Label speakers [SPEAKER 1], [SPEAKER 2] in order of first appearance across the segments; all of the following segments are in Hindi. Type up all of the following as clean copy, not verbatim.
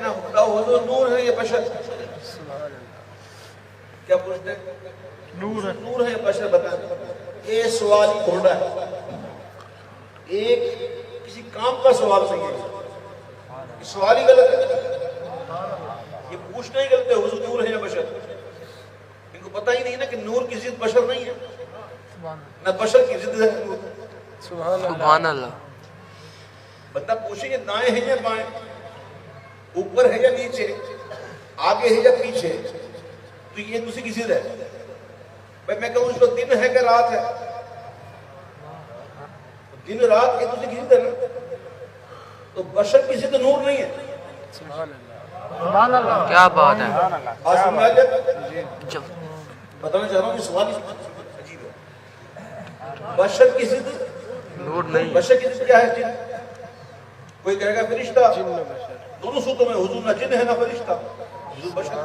[SPEAKER 1] ना हुजूर नूर है ये बशर, क्या पूछते हैं? नूर है, नूर है ये बशर, बताएं। ये सवाल ही ढूंढा है, एक किसी काम का सवाल नहीं है, सवाल ही गलत है, ये पूछना ही गलत है। हुजूर नूर है या बशर? इनको पता ही नहीं ना कि नूर की जिद बशर नहीं है, ना बशर की जिद है नूर।
[SPEAKER 2] सुभान अल्लाह।
[SPEAKER 1] बंदा पूछेंगे दाएं है या बाएं, ऊपर है या नीचे, आगे है या पीछे, तो ये दूसरी की जिद है। भाई मैं कहूँ उसको दिन है कि रात है, दिन रात ये दूसरी की जिद है ना, तो बशर की जिद नूर नहीं है।
[SPEAKER 2] क्या बात है।
[SPEAKER 1] आज समझ आ जाए?
[SPEAKER 2] जब
[SPEAKER 1] बताना चाह रहा हूँ कि सवाल ही अजीब है। बशर की जिद
[SPEAKER 2] नूर नहीं है।
[SPEAKER 1] बशर की जिद क्या है? जिन। कोई कहेगा फरिश्ता, दोनों सूत्रों में हुजूर ना जिन है ना फरिश्ता, हुजूर बशर।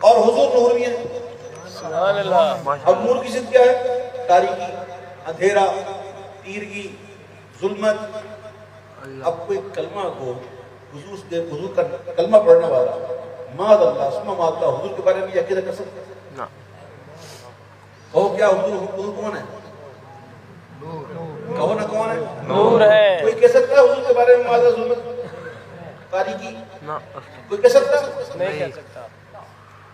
[SPEAKER 1] और हुजूर नूर भी है। अब नूर की जिद क्या है? तारीकी, अंधेरा, तीरगी, जुल्मत। अब कोई कलमा को हुजूर का कलमा पढ़ने वाला माद अल्लाह सुमा मादला हुजूर के बारे में यह अकीदा कर सकते
[SPEAKER 2] ना।
[SPEAKER 1] हो क्या हुजूर कौन है? कहो ना कौन है?
[SPEAKER 3] नूर है।
[SPEAKER 1] कोई कह सकता है हुजूर के बारे में मादा जुल्मत तारीकी?
[SPEAKER 2] ना
[SPEAKER 1] कोई कह सकता है?
[SPEAKER 3] नहीं कह सकता।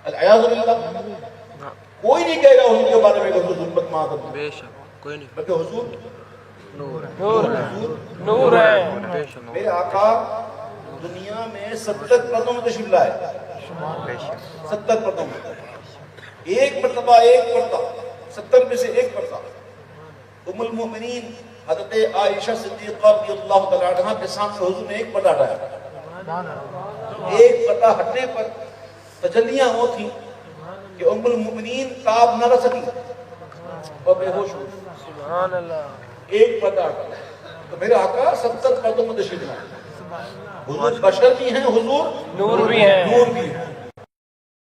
[SPEAKER 1] अल-अयाज़ुबिल्लाह।
[SPEAKER 2] ना
[SPEAKER 1] कोई नहीं कहेगा हुजूर के बारे में हुजूर जुल्मत मादा,
[SPEAKER 2] बेशक कोई नहीं।
[SPEAKER 1] बल्कि हुजूर
[SPEAKER 2] नूर है।
[SPEAKER 3] नूर है।
[SPEAKER 2] बेशक
[SPEAKER 1] मेरे आका दुनिया में 70 पर्दों में तशरीफ लाए,
[SPEAKER 2] बेशक
[SPEAKER 1] 70 पर्दों में, एक मर्तबा एक पर्दा, 70 में से एक पर्दा। उम्मुल मोमिनीन हज़रत आयशा सिद्दीक़ा रज़ियल्लाहु तआला अन्हा के सामने हुजूर ने एक पर्दा हटाया। एक पर्दा हटने पर तजल्लियां वो थी कि उम्मुल मोमिनीन ताब न रह सकी और बेहोश हो गई।
[SPEAKER 3] सुभान अल्लाह।
[SPEAKER 1] एक पर्दा हटा तो मेरे आका 70 पर्दों में तशरीफ लाए। हुजूर बशर भी हैं, हुजूर
[SPEAKER 3] नूर भी है।
[SPEAKER 1] नूर भी है।